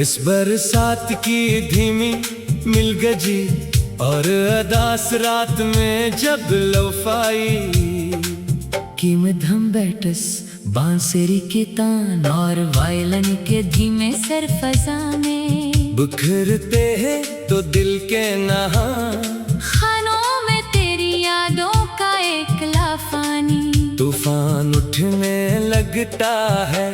इस बरसात की धीमी मिलगजी और अदास रात में जब लोफाई की मध्यम बैठस बांसुरी के तान और वायलिन के धीमे सर फजा में बिखरते हैं तो दिल के नहा खानों में तेरी यादों का एक लाफानी तूफान उठने लगता है।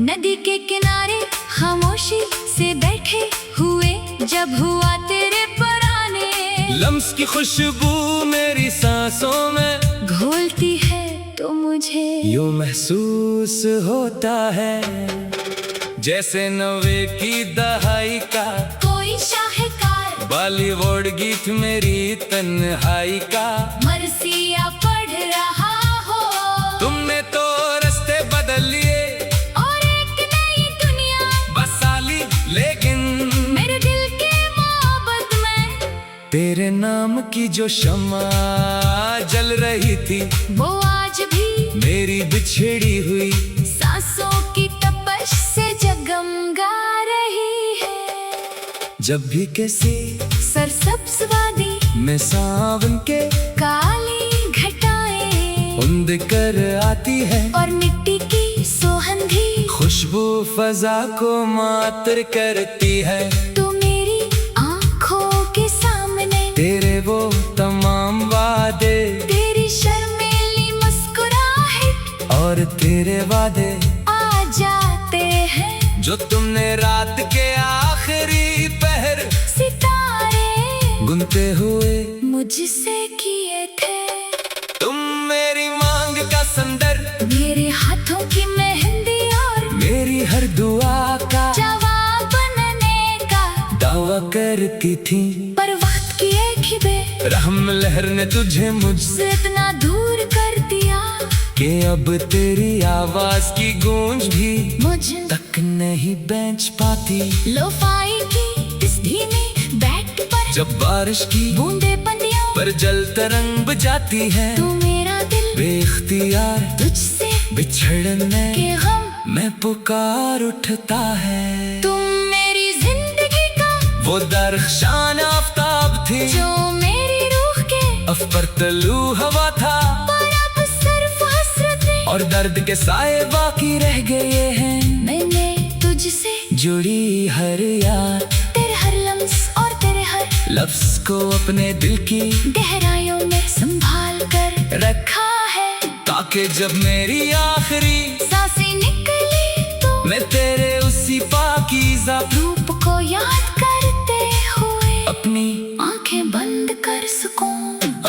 नदी के किनारे खामोशी से बैठे हुए जब हुआ तेरे पराने लम्स की खुशबू मेरी सांसों में घोलती है तो मुझे यूं महसूस होता है जैसे नवे की दहाई का कोई शाहकार बॉलीवुड गीत मेरी तन्हाई का मरसिया पढ़ रहा हो। तुमने तो रास्ते बदल लिए और एक नई दुनिया बसा ली, लेकिन मेरे दिल के मोहब्बत में तेरे नाम की जो शम्मा जल रही थी वो आज भी मेरी बिछड़ी हुई सांसों की तपश से जगमगा रही है। जब भी किसी सरसब्ज वादी में सावन के काली घटाएं उम्द कर आती है और मिट्टी की सोहंधी खुशबू फजा को मातर करती है। तो मेरी आंखों के सामने तेरे वो तमाम वादे तेरी शर्मीली मुस्कुराहट और तेरे वादे आ जाते हैं जो तुमने रात के आखिरी पहर सितारे गुनते हुए मुझसे किए थे। तुम मेरी मांग का संदर मेरे हाथों की मेहंदी और मेरी हर दुआ का जवाब बनने का दावा करती थी, पर वक्त की एक ही रहम लहर ने तुझे मुझसे इतना दूर कर दिया कि अब तेरी आवाज की गूंज भी मुझ तक नहीं बेंच पाती। लोफाई की इस धीमी बैट पर जब बारिश की बूंदे पंडियों पर जल तरंग बजाती है तू मेरा दिल बेख्तियार तुझसे बिछड़ने के गम में पुकार उठता है। तुम मेरी जिंदगी का वो दरख्शान आफताब थी जो मेरी रूह के अफ पर तलू हवा था, पर अब सिर्फ हसरतें और दर्द के साए बाकी रह गए हैं। मैंने तुझसे जुड़ी हर याद तेरे हर लम्स और तेरे हर लफ्ज को अपने दिल की गहराइयों में संभाल कर रखा है, ताकि जब मेरी आखिरी सांसें निकली तो मैं तेरे उसी पाकीज़ा रूप को याद करते हुए अपनी आंखें बंद कर सकूं।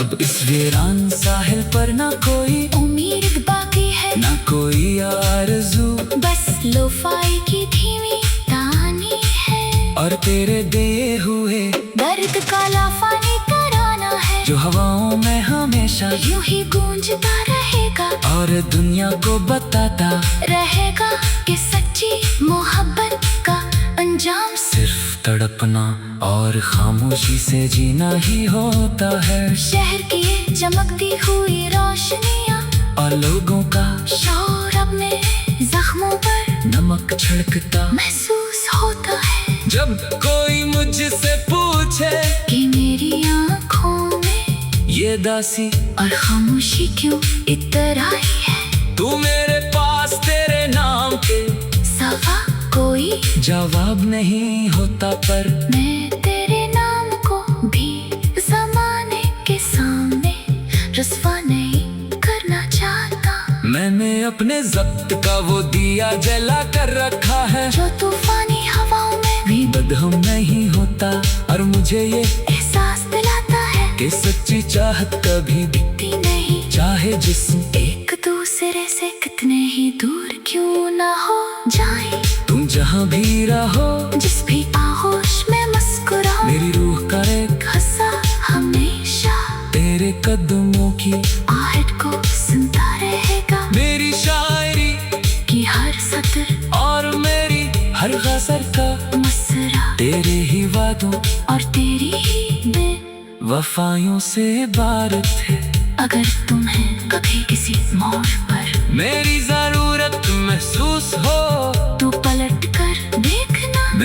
अब इस वीरान साहिल पर ना कोई उम्मीद बाकी है ना कोई आरज़ू, बस लोफाई की धीमी कहानी है और तेरे दिए हुए दर्द का लाफानी कराना है जो हवाओं में हमेशा यूं ही गूंजता रहेगा और दुनिया को बताता रहेगा कि सच्ची मोहब्बत का अंजाम सिर्फ तड़पना और खामोशी से जीना ही होता है। शहर की ये चमकती हुई रोशनियां और लोगों का शोर अब मेरे जख्मों पर नमक छिड़कता महसूस होता है। जब कोई मुझसे पूछे कि मेरी आँखों में ये दासी और खामोशी क्यों इतर आई है, तू मेरे पास तेरे नाम पे सफा कोई जवाब नहीं होता, पर मैं तेरे नाम को भी ज़माने के सामने रस्वा नहीं करना चाहता। मैंने अपने ज़ब्त का वो दिया जला कर रखा है जो तूफानी हवाओं में भी बदहम नहीं होता, और मुझे ये एहसास दिलाता है कि सच्ची चाहत कभी दिखती नहीं, चाहे जिस्म एक दूसरे से कितने ही दूर क्यों ना हो जाए। तुम जहाँ भी रहो जिस भी आगोश में मुस्कुराओ मेरी रूह का एक हंसा हमेशा तेरे कदमों की आहट को सुनता रहेगा। मेरी शायरी कि हर सतर और मेरी हर गज़ल का मसरा तेरे ही वादों और तेरी ही वफायों से इबारत है। अगर तुम्हें कभी किसी मोड़ पर मेरी जरूरत महसूस हो तो पलट कर देखना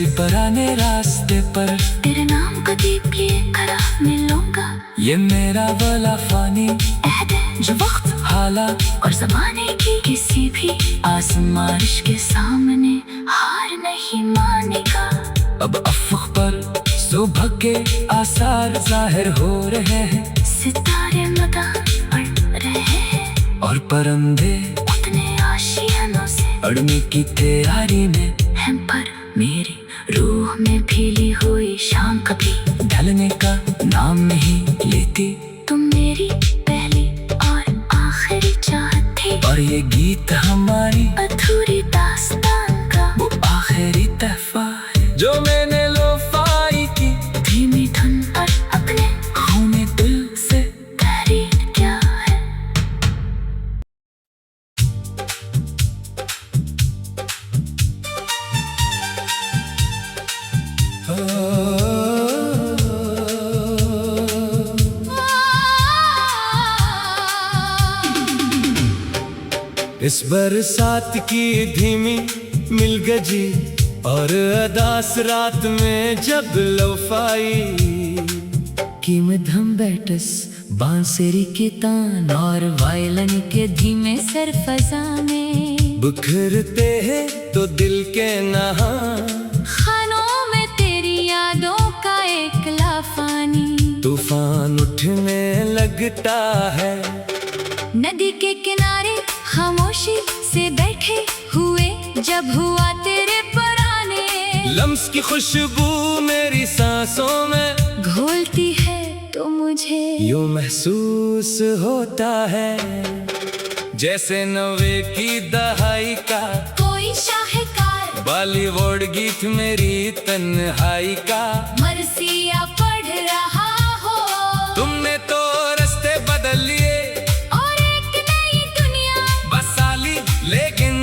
किसी पुराने रास्ते पर तेरे नाम का दीप लिए खड़ा मिलूंगा। ये मेरा वाला फानी अहद है जो वक्त हालात और जमाने की किसी भी आजमाइश के सामने हार नहीं मानेगा। अब अफ़क़ पर सुबह के आसार जाहिर हो रहे हैं, सितारे मदान पढ़ रहे हैं और परिंदे उतने आशियानों से अड़ने की तैयारी में हैं, पर मेरी रूह में भीली हुई शाम कभी ढलने का नाम नहीं लेती। तुम मेरी पहली और आखिरी चाहत थी, और ये गीत हमारी अधूरी दास्तान का वो आखिरी तहफा है जो मैंने लोफाई की धीमी धुन पर अपने खूने दिल से तहरीर क्या है। इस बरसात की धीमी मिलगजी और अदास रात में जब लोफाई कि मध्यम बैटस बांसुरी के तान और वायलिन के धीमे सरफजा में बिखरते हैं तो दिल के नहा खानों में तेरी यादों का एक लाफानी तूफान उठने लगता है। नदी के किनारे खामोशी से बैठे हुए जब हुआ तेरे पराने लम्स की खुशबू मेरी सांसों में घोलती है तो मुझे यूं महसूस होता है जैसे नवे की दहाई का कोई शाहकार बॉलीवुड गीत मेरी तन्हाई का मरसिया पढ़ रहा हो। तुमने तो रास्ते बदल लिए और एक नई दुनिया बसा ली, लेकिन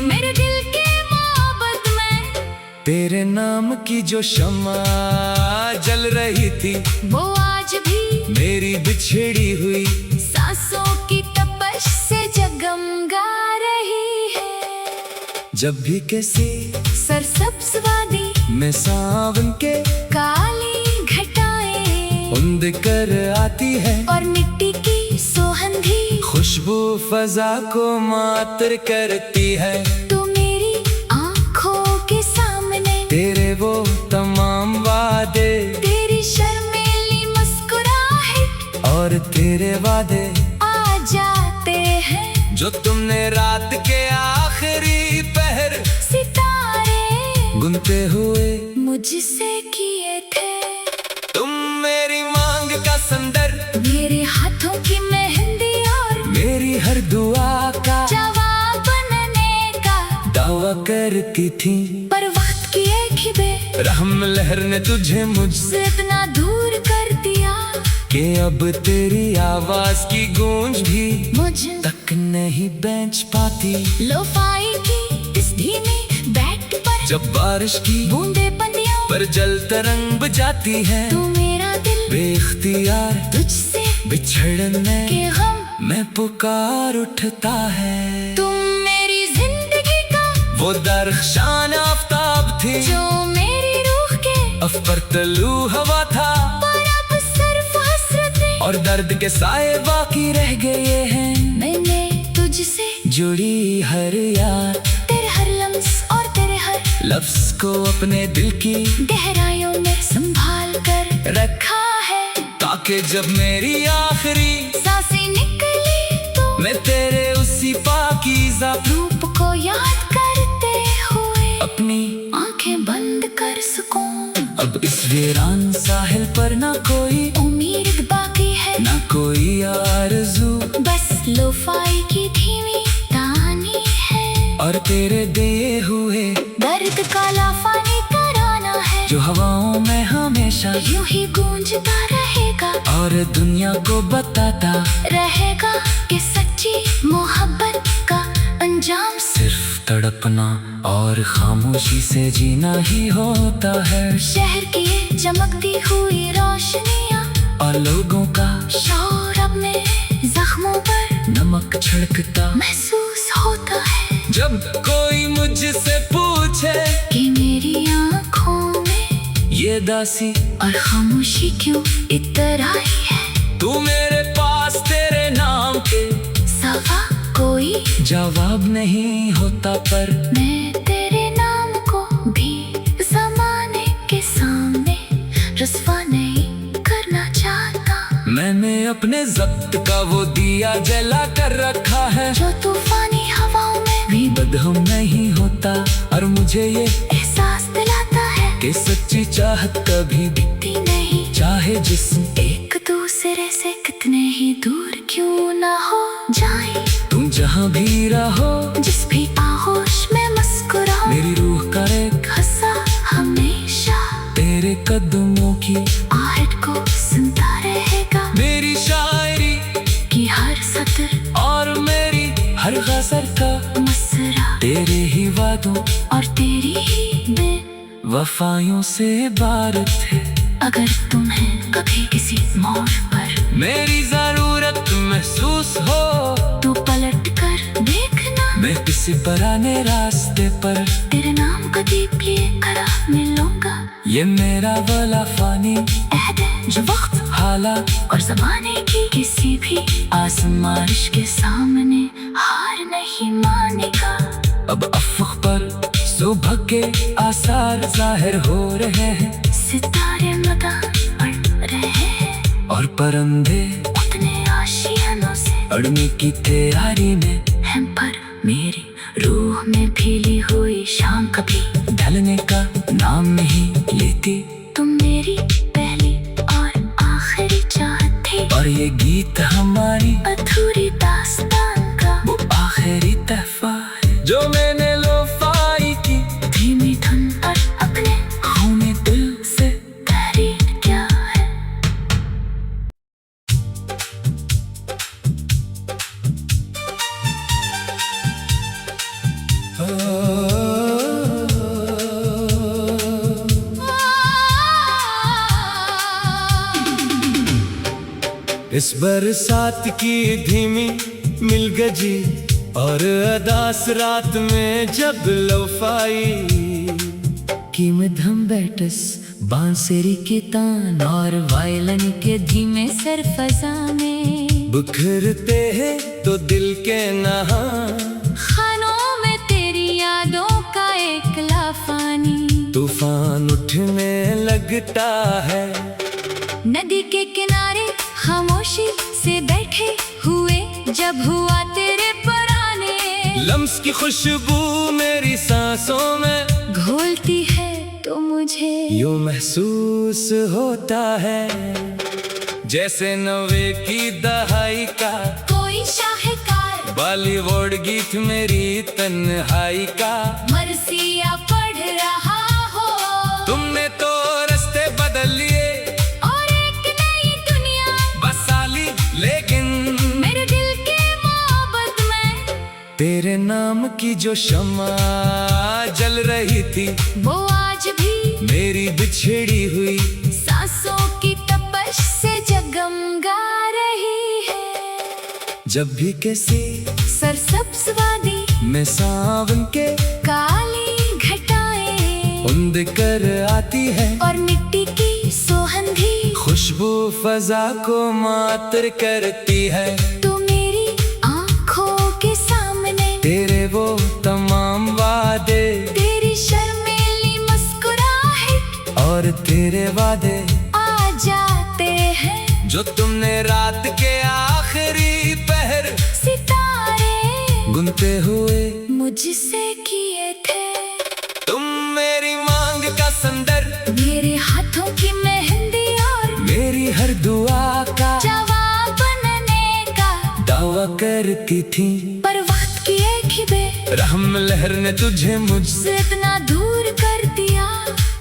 मेरे दिल के मोहब्बत में तेरे नाम की जो शम्मा जल रही थी वो आज भी मेरी बिछड़ी हुई सांसों की तपश से जगमगा रही है। जब भी किसी सरसब्ज वादी में सावन के काली घटाएं उम्द कर आती है और मिट्टी की सोहंधी खुशबू फजा को मातर करती है। तो मेरी आंखों के सामने तेरे वो तमाम वादे तेरी शर्मीली मुस्कुराहट और तेरे वादे आ जाते हैं जो तुमने रात के आखिरी पहर सितारे गुनते हुए मुझसे किए थे। तुम मेरी मांग का संदर मेरे हाथों की मेहंदी और मेरी हर दुआ का जवाब बनने का दावा करती थी, पर वक्त की एक ही रहम लहर ने तुझे मुझसे से इतना दूर कर दिया कि अब तेरी आवाज की गूंज भी मुझ तक नहीं बेंच पाती। लोफाई की इस धीमी बैट पर जब बारिश की बूंदे पंडियों पर जल तरंग बजाती है तू मेरा दिल बेख्तियार तुझसे बिछड़ने के गम में पुकार उठता है। तुम मेरी जिंदगी का वो दरख्शान आफताब थी जो मेरी रूह के अफ पर तलू हवा था, पर अब सिर्फ हसरतें और दर्द के साए बाकी रह गए हैं। मैंने तुझसे जुड़ी हर याद तेरे हर लम्स और तेरे हर लफ्ज को अपने दिल की गहराइयों में संभाल कर रखा है, ताकि जब मेरी आखिरी सांसें निकली तो मैं तेरे उसी पाकीज़ा रूप को याद करते हुए अपनी आंखें बंद कर सकूं। अब इस वीरान साहिल पर ना कोई उम्मीद बाकी है ना कोई आरज़ू, बस लोफाई की धीमी तानी है और तेरे दिए हुए दर्द का लाफानी कराना है जो हवाओं में हमेशा यूं ही गूंजता रहेगा और दुनिया को बताता रहेगा कि सच्ची मोहब्बत का अंजाम सिर्फ तड़पना और खामोशी से जीना ही होता है। शहर की ये चमकती हुई रोशनियां और लोगों का शोर अब मेरे जख्मों पर नमक छिड़कता महसूस होता है जब कोई मुझसे पूछे कि मेरी आँखों ये दासी और खामोशी क्यों इतना ही है। तू मेरे पास तेरे नाम पे सवा कोई जवाब नहीं होता, पर मैं तेरे नाम को भी जमाने के सामने रस्वा नहीं करना चाहता। मैंने अपने जब्त का वो दिया जला कर रखा है, जो तूफानी हवाओं में भी बदहम नहीं होता। और मुझे ये एहसास दिलाता है कि सच्ची चाहत कभी दिखती नहीं, चाहे जिस्म एक दूसरे से कितने ही दूर क्यों ना हो जाए। तुम जहाँ भी रहो, जिस भी आगोश में मुस्कुराओ, मेरी रूह का एक हंसा हमेशा तेरे कदमों की आहट को सुनता रहेगा। मेरी शायरी कि हर सतर और मेरी हर गज़ल का मसरा तेरे ही वादों और तेरी ही वफायों से इबारत है। अगर तुम्हें कभी किसी मोड़ पर मेरी जरूरत महसूस हो, तू पलट कर देखना, मैं किसी पुराने रास्ते पर तेरे नाम का दीप लिए खड़ा मिलूंगा। ये मेरा वाला फानी अहद है जो वक्त हालात और जमाने की किसी भी आजमाइश के सामने हार नहीं मानेगा। अब अफ़क़ पर सुबह के आसार जाहिर हो रहे हैं, सितारे मदान बढ़ रहे हैं और परंदे उतने आशियानों से अड़ने की तैयारी में हम, पर मेरी रूह में भीली हुई शाम कभी ढलने का नाम नहीं लेती। तुम मेरी पहली और आखिरी चाहत थी, और ये गीत हमारी अधूरी दास्तान का वो आखिरी तहफा है, जो मैंने लोफाई की धीमी धुन पर अपने खूने दिल से तहरीर क्या है। इस बरसात की धीमी मिलगजी और अदास रात में जब लोफाई कि मध्यम बैठस बांसुरी के तान और वायलिन के धीमे सर फजा में बिखरते हैं तो दिल के नहा, खानों में तेरी यादों का एक लाफानी तूफान उठने लगता है। नदी के किनारे खामोशी से बैठे हुए जब हुआ तेरे पराने, लम्स की खुशबू मेरी सांसों में घोलती है तो मुझे यूं महसूस होता है, जैसे नवे की दहाई का कोई शाहकार बॉलीवुड गीत मेरी तन्हाई का मरसिया पढ़ रहा हो। तुमने तो रास्ते बदल लिए और एक नई दुनिया बसा ली, लेकिन मेरे दिल के मोहब्बत में तेरे नाम की जो शम्मा जल रही थी, वो आज भी मेरी बिछड़ी हुई सांसों की तपश से जगमगा रही है। जब भी किसी सरसब्ज वादी में सावन के काली घटाएं उंद कर आती है, और मिट्टी की सोहंधी खुशबू फजा को मातर करती है। तो मेरी आंखों के सामने तेरे वो तमाम वादे तेरी शर्मीली मुस्कुराहट और तेरे वादे आ जाते हैं, जो तुमने रात के आखिरी पहर सितारे गुनते हुए मुझसे किए थे। तुम मेरी मांग का संदर, मेरे हाथों की मेहंदी और मेरी हर दुआ का जवाब बनने का दावा करती थी, पर वक्त की एक ही रहम लहर ने तुझे मुझसे से इतना दूर कर दिया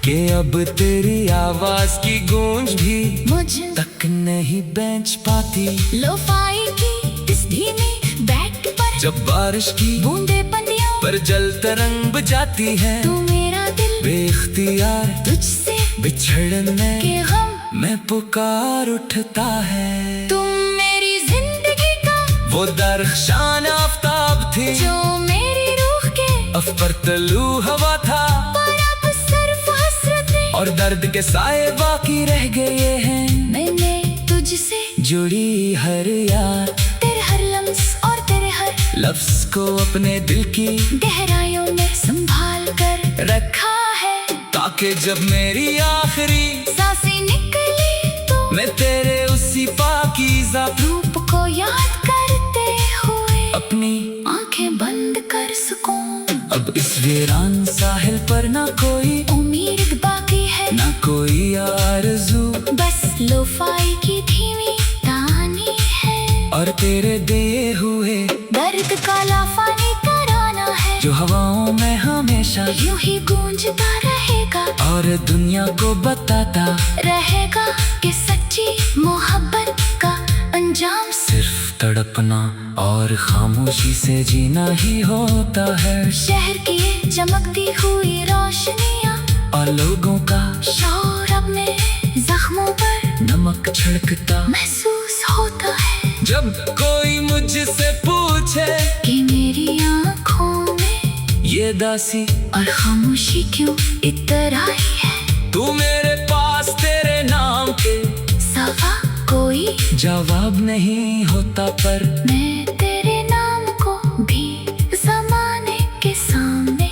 कि अब तेरी आवाज की गूंज भी मुझ तक नहीं बेंच पाती। लोफाई की इस धीमी बैट पर जब बारिश की बूंदे पंडियों पर जल तरंग बजाती है, तू मेरा दिल बेख्तियार तुझसे बिछड़ने के गम में पुकार उठता है। तुम मेरी जिंदगी का वो दरख्शान आफताब थी, जो मेरी रूह के अफ पर तलू हवा था, पर अब सिर्फ हसरतें और दर्द के साए बाकी रह गए हैं। मैंने तुझसे जुड़ी हर याद, तेरे हर लम्स और तेरे हर लफ्ज को अपने दिल की गहराइयों में संभाल कर रखा है, ताकि जब मेरी आखिरी सांसें निकली तो मैं तेरे उसी पाकीज़ा रूप को याद करते हुए अपनी आंखें बंद कर सकूं। अब इस वीरान साहिल पर ना कोई उम्मीद बाकी है, ना कोई आरज़ू, बस लोफाई की धीमी कहानी है और तेरे दिए हुए दर्द का लाफानी तराना है, जो हवाओं में हमेशा यूं ही गूंजता रहेगा और दुनिया को बताता रहेगा कि सच्ची मोहब्बत का अंजाम सिर्फ तड़पना और खामोशी से जीना ही होता है। शहर की ये चमकती हुई रोशनियां और लोगों का शोर अपने जख्मों पर नमक छिड़कता महसूस होता है, जब कोई मुझसे पूछे कि मेरी आँखों में ये दासी और खामोशी क्यों इतराई है। तू मेरे पास तेरे नाम के सवा कोई जवाब नहीं होता, पर मैं तेरे नाम को भी ज़माने के सामने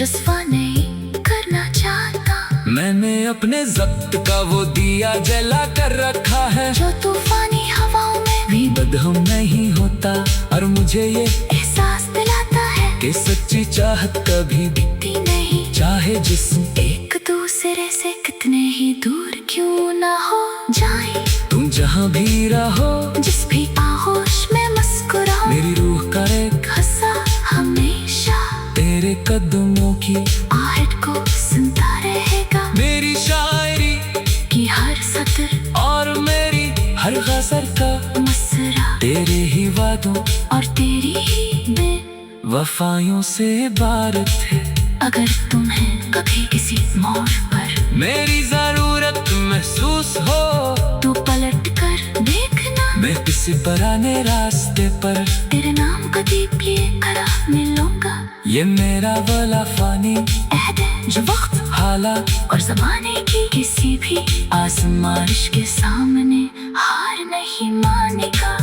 रस्वा नहीं करना चाहता। मैंने अपने ज़ब्त का वो दिया जला कर रखा है, जो तूफानी हवाओं में भी बदहम नहीं होता और मुझे ये एहसास दिलाता है कि सच्ची चाहत कभी दिखती नहीं, चाहे जिस्म एक दूसरे से कितने ही दूर क्यों ना हो जाए। तुम जहाँ भी रहो, जिस भी आगोश में मुस्कुराओ, मेरी रूह का एक हंसा हमेशा तेरे कदमों की आहट को सुनता रहेगा। मेरी शायरी कि हर सतर और मेरी हर गज़ल का मुस्कुरा तेरे ही वादों और तेरी ही वफायों से इबारत है। अगर तुम्हें कभी किसी मोड़ पर मेरी जरूरत महसूस हो, तू पलट कर देखना, मैं किसी पुराने रास्ते पर तेरे नाम का दीप लिए खड़ा मिलूंगा। ये मेरा वाला फानी अहद है जो वक्त हालात और ज़माने की किसी भी आजमाइश के सामने हार नहीं मानेगा।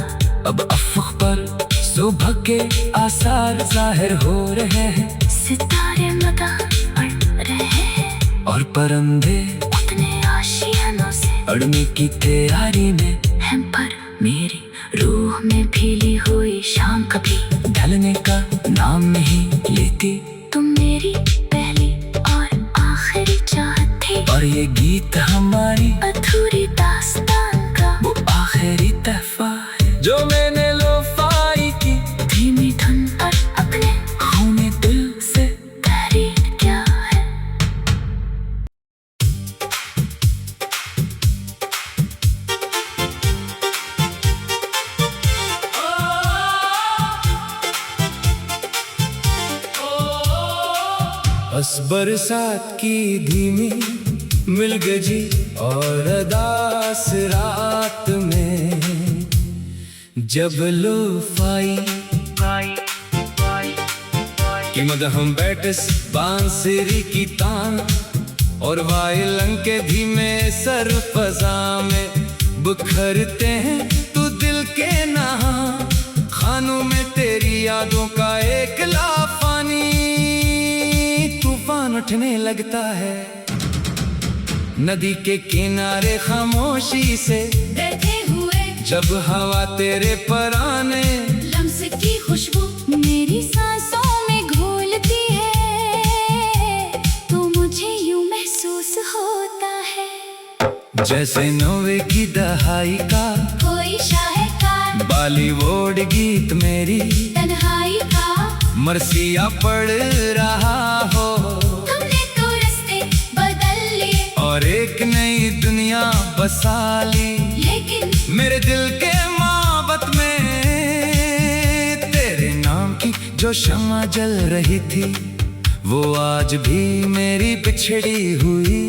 अब अफ़क़ पर सुबह के आसार जाहिर हो रहे हैं, सितारे मैदान बढ़ रहे हैं और परंदे उतने आशियानों से अड़ने की तैयारी में हम, पर मेरी रूह में भीली हुई शाम कभी ढलने का नाम नहीं लेती। तुम मेरी पहली और आखिरी चाहत थी, और ये गीत हमारी अधूरी दास्तान का वो आखिरी तहफा है, जो मैंने लोफाई की धीमी धुन पर अपने खूने दिल से तहरीर क्या है। बस बरसात की धीमी मिल गजी और अदास रात में, जब लोफाई की मदहम बैठस बांसुरी की तान और वायलन के धीमे सर फजा में बुखरते हैं तू दिल के नहा खानों में तेरी यादों का एक लाफानी तूफान उठने लगता है। नदी के किनारे खामोशी से बैठे हुए जब हवा तेरे पर आने लम्स की खुशबू मेरी सांसों में घोलती है, तो मुझे यूं महसूस होता है जैसे नौवे की दहाई का कोई शाहकार बॉलीवुड गीत मेरी तन्हाई का मरसिया पड़ रहा हो। तुमने तो रास्ते बदल लिए और एक नई दुनिया बसा ली, लेकिन मेरे दिल के मोहब्बत में तेरे नाम की जो शम्मा जल रही थी वो आज भी मेरी बिछड़ी हुई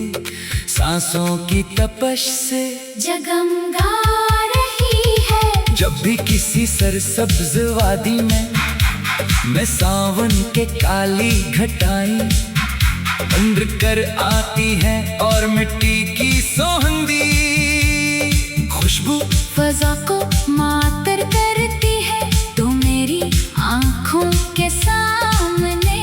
सांसों की तपश से जगमगा रही है। जब भी किसी सरसब्ज वादी में मैं सावन के काली घटाई अंदर कर आती है और मिट्टी की सोहंदी खुशबू फजा को मातर करती है तो मेरी आंखों के सामने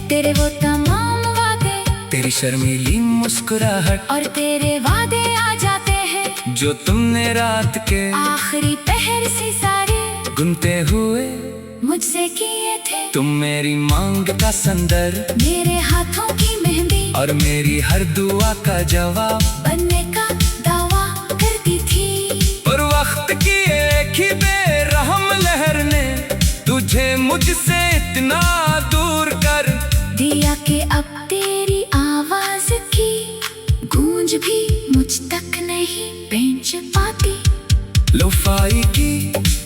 तेरे वो तमाम वादे, तेरी शर्मीली मुस्कुराहट और तेरे वादे आ जाते हैं जो तुमने रात के आखिरी पहर से सारे गुनते हुए मुझसे किए थे। तुम मेरी मांग का संदर, मेरे हाथों की मेहंदी, और मेरी हर दुआ का जवाब बनने का दावा करती थी। पर वक्त की एक ही बेरहम लहर ने तुझे मुझसे इतना दूर कर दिया कि अब तेरी आवाज की गूंज भी मुझ तक नहीं पहुंच पाती। लोफाई की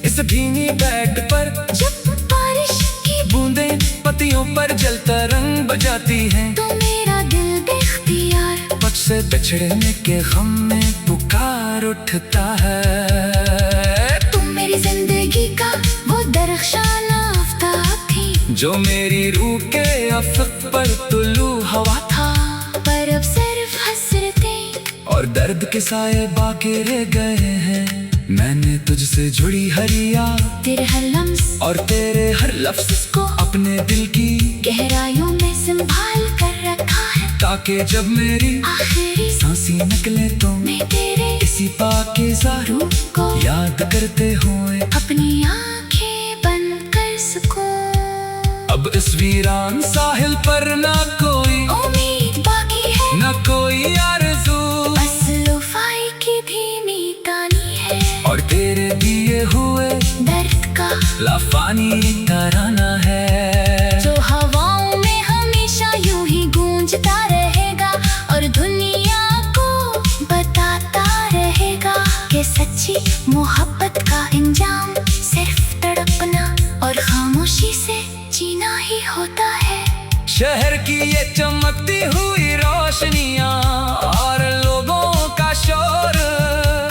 इस भीनी बेड पर जब बारिश की बूंदें पत्तियों पर जलता रंग बजाती हैं तो मेरा दिल बेख्तियार पग से बिछड़ने के गम में पुकार उठता है। तुम मेरी जिंदगी का वो दरख्शाना आफताब थी जो मेरी रूह के अफक पर तुलू हवा था, पर अब सिर्फ हसरतें और दर्द के साए बाकी रह गए हैं। मैंने तुझसे जुड़ी हर याद, तेरे हर लम्स और तेरे हर लफ्ज़ को अपने दिल की गहराइयों में संभाल कर रखा है, ताकि जब मेरी आखिरी सांसें निकले तो मैं तेरे इसी पाकीज़ा रूह को याद करते हुए अपनी आंखें बंद कर सकूं। अब इस वीरान साहिल पर ना कोई उम्मीद बाकी है, ना कोई आरज़ू, बस लोफाई की धीमी तानी है, और तेरे दिए हुए दर्द का लाफानी तराना है जो हवाओं में हमेशा यूं ही गूंजता रहेगा और दुनिया को बताता रहेगा कि सच्ची मोहब्बत का इंजाम सिर्फ तड़पना और खामोशी से जीना ही होता है। शहर की ये चमकती हुई रोशनियां और लोगों का शोर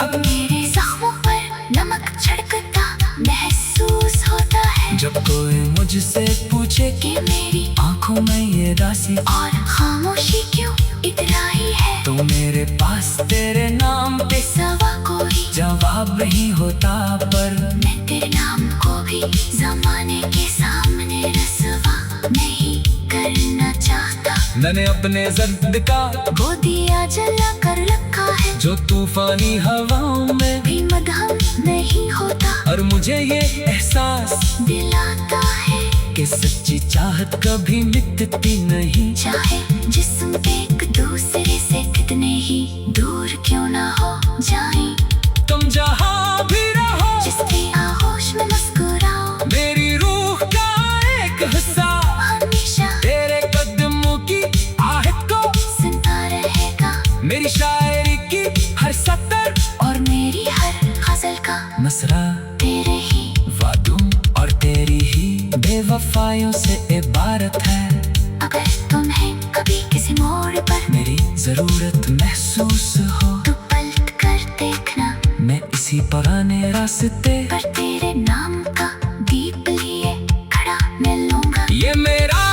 अब मेरे जख्मों पर नमक छिड़कता महसूस होता है। जब कोई मुझसे पूछे कि मेरी आंखों में ये दासी और खामोशी क्यों इतराई है, तो मेरे पास तेरे नाम पे सवा कोई जवाब नहीं होता, पर मैं तेरे नाम को भी जमाने के सामने रसवा नहीं करना चाहता। मैंने अपने जर्द का गोदिया जला कर रखा है जो तूफानी हवाओं में भी मदहम नहीं होता, और मुझे ये एहसास दिलाता है कि सच्ची चाहत कभी मिटती नहीं। चाहे जिस्म एक दूसरे से कितने ही दूर क्यों ना हो जाएं, तुम जहाँ भी रहो जिसकी आगोश में मुस्कुराओ, मेरी रूह का एक हिस्सा हमेशा तेरे कदमों की आहट को सुनता रहेगा। मेरी शायरी की हर सतर और मेरी हर गजल का मसरा तेरे ही वादों और तेरी ही बेवफाइयों से इबारत है। अगर तुम्हें कभी किसी मोड़ पर मेरी जरूरत महसूस हो तो पलट कर देखना, मैं इसी पुराने रास्ते पर तेरे नाम का दीप लिए खड़ा मिलूंगा। ये मेरा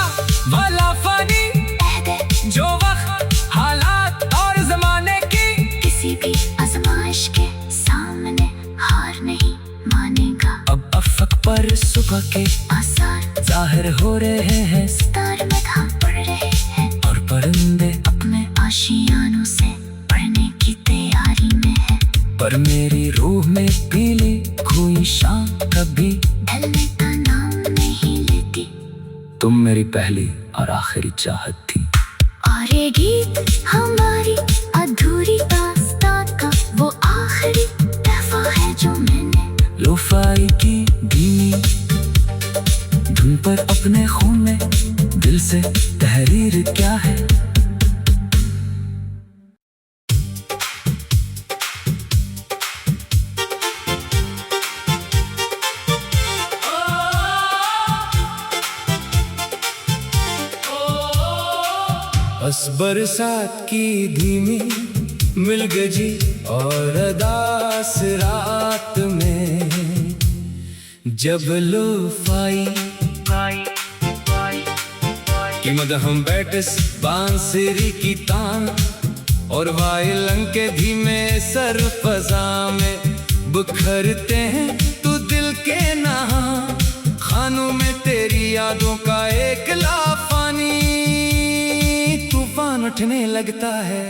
वाला फानी अहद जो वक्त हालात और जमाने की किसी भी आजमाइश के सामने हार नहीं मानेगा। अब अफक पर सुबह के आसार जाहिर हो रहे हैं, तार में धाम पड़ रहे हैं, और परिंदे अपने आशियानों से पढ़ने की तैयारी में है, पर मेरी रूह में पीली खोई शाम कभी ढलने का नाम नहीं लेती। तुम मेरी पहली और आखिरी चाहत थी, और ये गीत हमारी अधूरी दास्तां का वो आखिरी दफा है जो मैंने लोफाई की धीमी धुन पर अपने खून में दिल से तहरीर क्या है। बस बरसात की धीमी मिल गजी और अदास रात में, जब लोफाई कि मदहम बैठस बांसुरी की तान और वायलन के धीमे सर फजा में बुखरते हैं तू दिल के नहा खानों में तेरी यादों का एक लाफानी तूफान उठने लगता है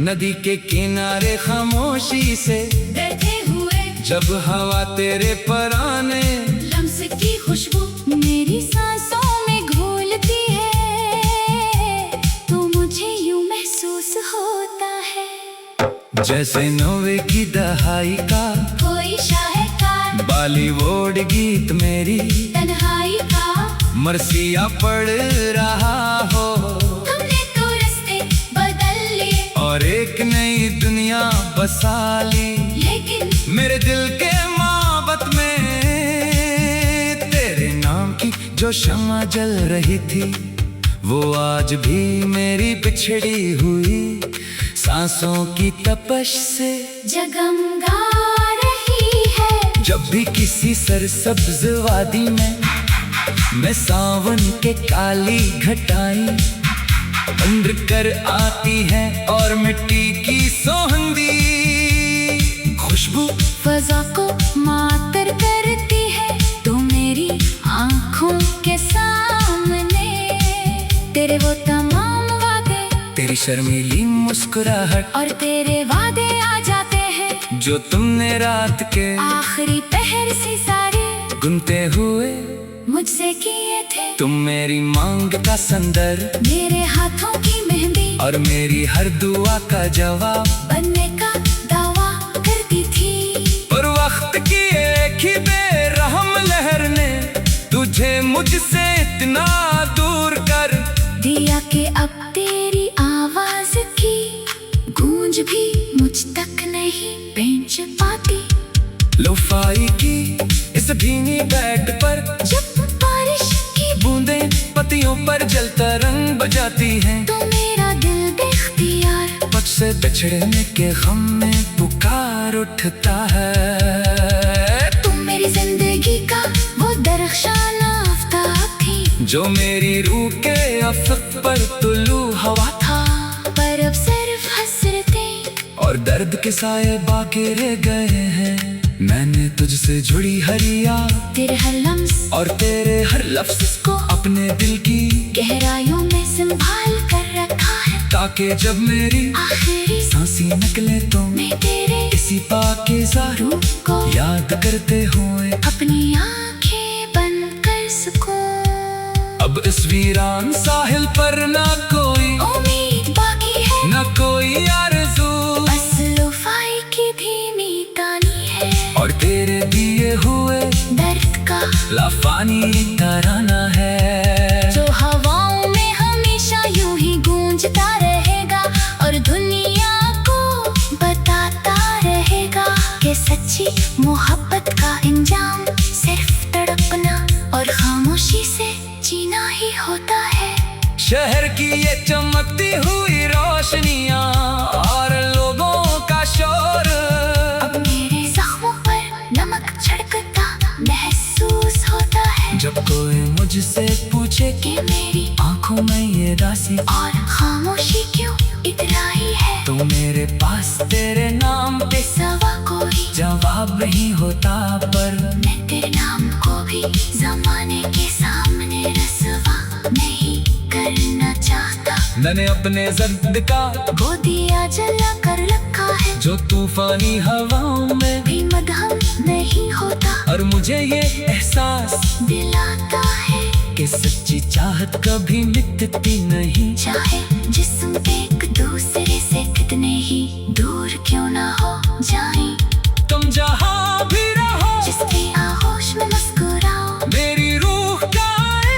नदी के किनारे खामोशी से बैठे हुए जब हवा तेरे पर आने लम्स की खुशबू मेरी सांसों में घोलती है तो मुझे यूं महसूस होता है जैसे नौवे की दहाई का कोई शाहकार बॉलीवुड गीत मेरी तन्हाई का मरसिया पड़ रहा हो हमने तो रास्ते बदल लिए और एक नई दुनिया बसा ली लेकिन मेरे दिल के मोहब्बत में तेरे नाम की जो शम्मा जल रही थी वो आज भी मेरी बिछड़ी हुई सांसों की तपश से जगमगा रही है जब भी किसी सरसब्ज वादी में मैं सावन के काली घटाई उम्र कर आती है और मिट्टी की सोहंदी खुशबू फजा को मातर करती है तो मेरी आंखों के सामने तेरे वो तमाम वादे तेरी शर्मीली मुस्कुराहट और तेरे वादे आ जाते हैं जो तुमने रात के आखिरी पहर से सारे गुनते हुए मुझसे किए थे तुम मेरी मांग का संदर मेरे हाथों की मेहंदी और मेरी हर दुआ का जवाब बनने का दावा करती थी और वक्त की एक ही बेरहम लहर ने तुझे मुझसे इतना दूर कर दिया कि अब तेरी आवाज की गूंज भी मुझ तक नहीं पहुंच पाती लोफाई की इस भीनी बेड पर जब बारिश की बूंदें पत्तियों पर जलता रंग बजाती हैं तो मेरा दिल बेख्तियार पग से बिछड़ने के गम में पुकार उठता है तुम मेरी जिंदगी का वो दरख्शाना आफ्ताब थी जो मेरी रूह के अफक पर तुलू हवा था पर अब सिर्फ हसरतें और दर्द के साए बाकी रह गए हैं मैंने तुझसे जुड़ी हर याद तेरे हर लम्स और तेरे हर लफ्ज को अपने दिल की गहराइयों में संभाल कर रखा है ताकि जब मेरी आखिरी सांसी निकले तो मैं तेरे इसी पाकीज़ा रूप को याद करते हुए अपनी आंखें बंद कर सकूं अब इस वीरान साहिल पर ना कोई उम्मीद बाकी है ना कोई आरज़ू बस लोफाई की धीमी तानी है और तेरे दिए हुए दर्द का लाफानी तराना है जो हवाओं में हमेशा यूं ही गूंजता रहेगा और दुनिया को बताता रहेगा कि सच्ची मोहब्बत का इंजाम सिर्फ तड़पना और खामोशी से जीना ही होता है शहर की ये चमकती हुई रोशनियां और लोगों का शोर अब मेरे जख्मों पर नमक छिड़कता महसूस होता है जब कोई मुझसे पूछे कि मेरी आंखों में ये दासी और खामोशी क्यों इतराई है तो मेरे पास तेरे नाम पे सवा कोई जवाब नहीं होता पर मैं तेरे नाम को भी जमाने के सामने रसवा नहीं करना चाहता मैंने अपने जर्द का वो दिया जला कर रखा है जो तूफानी हवाओं में भी मदहम नहीं होता और मुझे ये एहसास दिलाता है कि सच्ची चाहत कभी मिटती नहीं चाहे जिस्म एक दूसरे से कितने ही दूर क्यों ना हो जाएं तुम जहाँ भी रहो जिसकी आगोश में मुस्कुराओ मेरी रूह का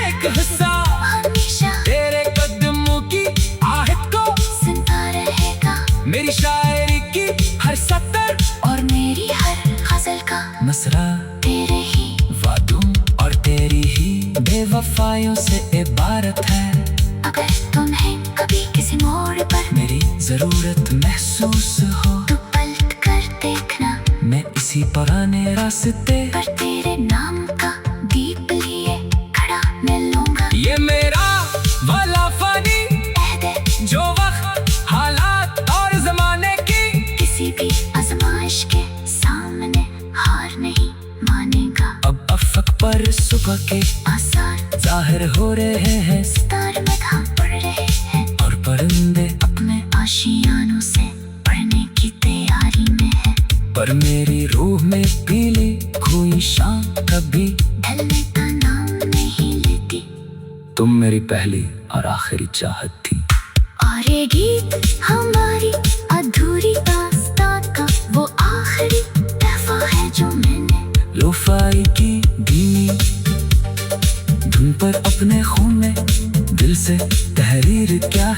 एक हिस्सा हमेशा तेरे कदमों की आहट को सुनता रहेगा मेरी शायरी की हर सतर और मेरी हर गजल का मसरा तेरे ही वादों और तेरी ही बेवफाइयों से इबारत है अगर तुम्हें कभी किसी मोड़ पर मेरी जरूरत महसूस हो तो पलट कर देखना मैं इसी पुराने रास्ते पर तेरे नाम का दीप लिए खड़ा मिलूंगा ये मेरे वफा के आसार जाहिर हो रहे हैं, तार में घाम पड़ रहे हैं, और परिंदे अपने आशियानों से पढ़ने की तैयारी में है। पर मेरी रूह में पीली कोई शाम कभी ढलने का नाम नहीं लेती। तुम मेरी पहली और आखिरी चाहत थी। और ये गीत हमारी अधूरी दास्तां का वो आखिरी तहफा है जो मैंने लोफाई की धीमी धुन पर अपने खून में दिल से तहरीर क्या